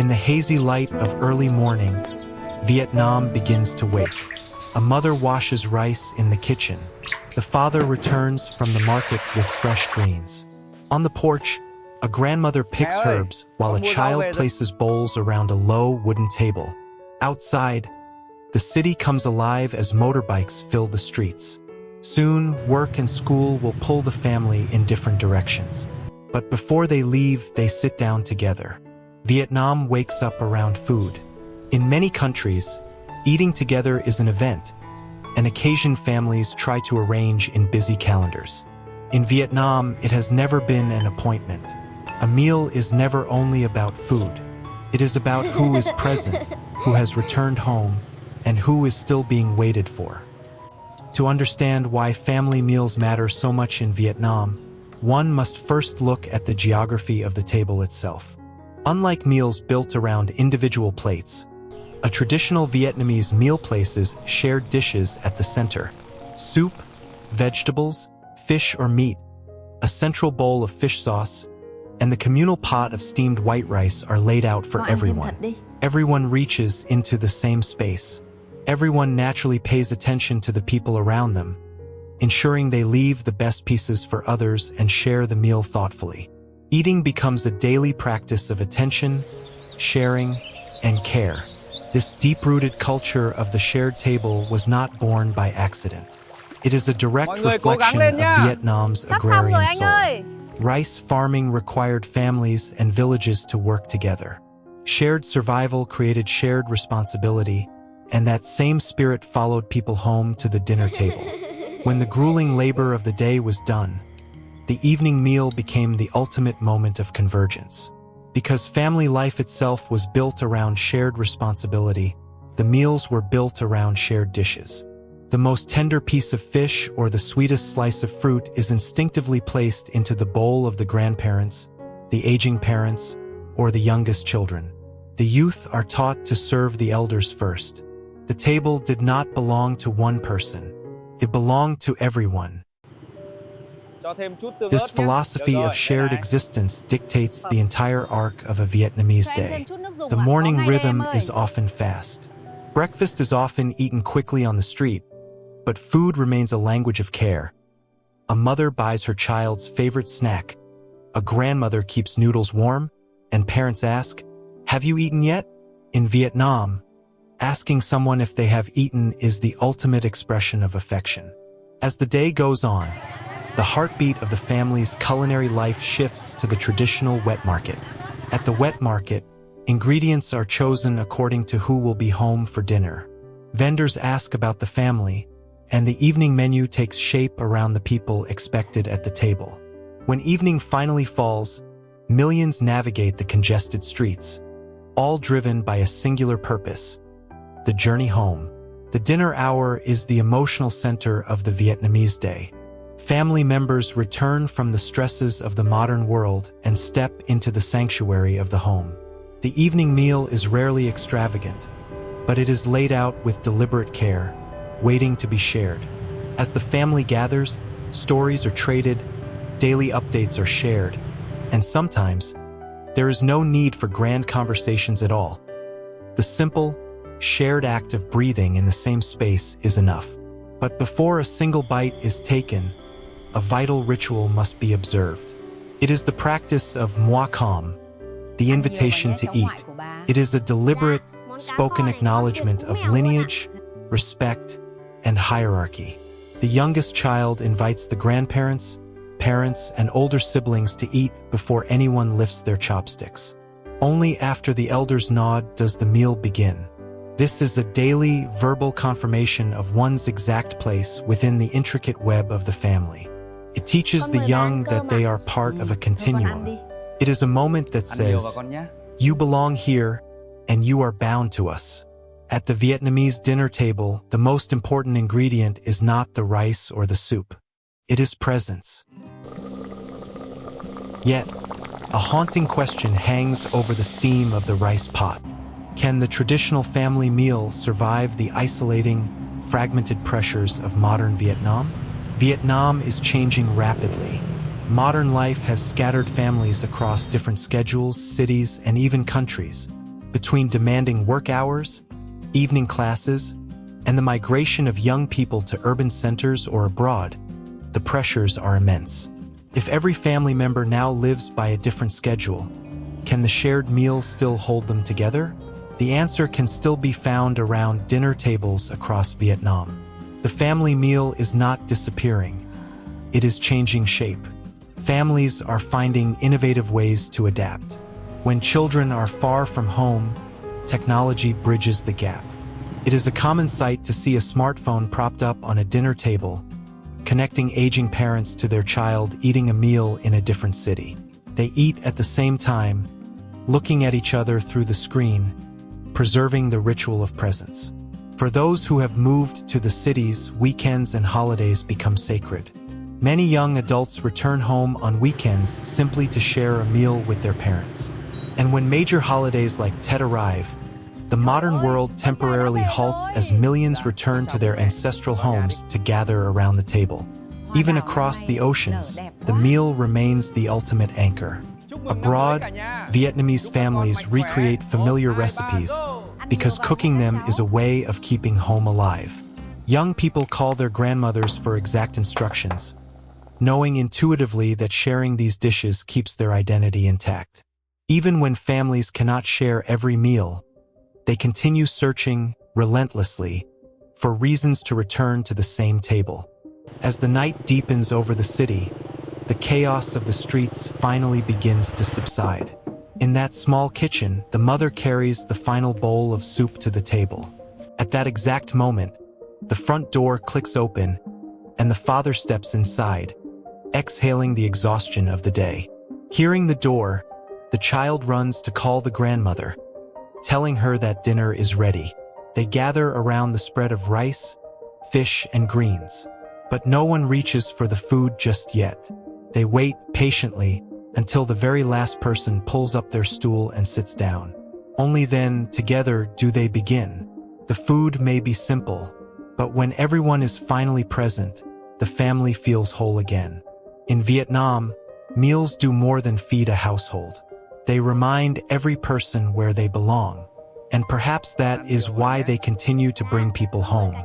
In the hazy light of early morning, Vietnam begins to wake. A mother washes rice in the kitchen. The father returns from the market with fresh greens. On the porch, a grandmother picks herbs while a child places bowls around a low wooden table. Outside, the city comes alive as motorbikes fill the streets. Soon, work and school will pull the family in different directions. But before they leave, they sit down together. Vietnam wakes up around food. In many countries, eating together is an event, an occasion families try to arrange in busy calendars. In Vietnam, it has never been an appointment. A meal is never only about food. It is about who is present, who has returned home, and who is still being waited for. To understand why family meals matter so much in Vietnam, one must first look at the geography of the table itself. Unlike meals built around individual plates, a traditional Vietnamese meal places shared dishes at the center. Soup, vegetables, fish or meat, a central bowl of fish sauce, and the communal pot of steamed white rice are laid out for everyone. Everyone reaches into the same space. Everyone naturally pays attention to the people around them, ensuring they leave the best pieces for others and share the meal thoughtfully. Eating becomes a daily practice of attention, sharing, and care. This deep-rooted culture of the shared table was not born by accident. It is a direct reflection of Vietnam's agrarian soul. Rice farming required families and villages to work together. Shared survival created shared responsibility, and that same spirit followed people home to the dinner table. When the grueling labor of the day was done, the evening meal became the ultimate moment of convergence. Because family life itself was built around shared responsibility, the meals were built around shared dishes. The most tender piece of fish or the sweetest slice of fruit is instinctively placed into the bowl of the grandparents, the aging parents, or the youngest children. The youth are taught to serve the elders first. The table did not belong to one person. It belonged to everyone. This philosophy of shared existence dictates the entire arc of a Vietnamese day. The morning rhythm is often fast. Breakfast is often eaten quickly on the street, but food remains a language of care. A mother buys her child's favorite snack. A grandmother keeps noodles warm, and parents ask, "Have you eaten yet?" In Vietnam, asking someone if they have eaten is the ultimate expression of affection. As the day goes on, the heartbeat of the family's culinary life shifts to the traditional wet market. At the wet market, ingredients are chosen according to who will be home for dinner. Vendors ask about the family, and the evening menu takes shape around the people expected at the table. When evening finally falls, millions navigate the congested streets, all driven by a singular purpose: the journey home. The dinner hour is the emotional center of the Vietnamese day. Family members return from the stresses of the modern world and step into the sanctuary of the home. The evening meal is rarely extravagant, but it is laid out with deliberate care, waiting to be shared. As the family gathers, stories are traded, daily updates are shared, and sometimes there is no need for grand conversations at all. The simple, shared act of breathing in the same space is enough. But before a single bite is taken, a vital ritual must be observed. It is the practice of moi com, the invitation to eat. It is a deliberate, spoken acknowledgement of lineage, respect, and hierarchy. The youngest child invites the grandparents, parents, and older siblings to eat before anyone lifts their chopsticks. Only after the elders nod does the meal begin. This is a daily, verbal confirmation of one's exact place within the intricate web of the family. It teaches the young that they are part of a continuum. It is a moment that says, "You belong here, and you are bound to us." At the Vietnamese dinner table, the most important ingredient is not the rice or the soup. It is presence. Yet, a haunting question hangs over the steam of the rice pot. Can the traditional family meal survive the isolating, fragmented pressures of modern Vietnam? Vietnam is changing rapidly. Modern life has scattered families across different schedules, cities, and even countries. Between demanding work hours, evening classes, and the migration of young people to urban centers or abroad, the pressures are immense. If every family member now lives by a different schedule, can the shared meals still hold them together? The answer can still be found around dinner tables across Vietnam. The family meal is not disappearing. It is changing shape. Families are finding innovative ways to adapt. When children are far from home, technology bridges the gap. It is a common sight to see a smartphone propped up on a dinner table, connecting aging parents to their child eating a meal in a different city. They eat at the same time, looking at each other through the screen, preserving the ritual of presence. For those who have moved to the cities, weekends and holidays become sacred. Many young adults return home on weekends simply to share a meal with their parents. And when major holidays like Tet arrive, the modern world temporarily halts as millions return to their ancestral homes to gather around the table. Even across the oceans, the meal remains the ultimate anchor. Abroad, Vietnamese families recreate familiar recipes because cooking them is a way of keeping home alive. Young people call their grandmothers for exact instructions, knowing intuitively that sharing these dishes keeps their identity intact. Even when families cannot share every meal, they continue searching relentlessly for reasons to return to the same table. As the night deepens over the city, the chaos of the streets finally begins to subside. In that small kitchen, the mother carries the final bowl of soup to the table. At that exact moment, the front door clicks open, and the father steps inside, exhaling the exhaustion of the day. Hearing the door, the child runs to call the grandmother, telling her that dinner is ready. They gather around the spread of rice, fish, and greens. But no one reaches for the food just yet. They wait patiently until the very last person pulls up their stool and sits down. Only then, together, do they begin. The food may be simple, but when everyone is finally present, the family feels whole again. In Vietnam, meals do more than feed a household. They remind every person where they belong. And perhaps that is why they continue to bring people home.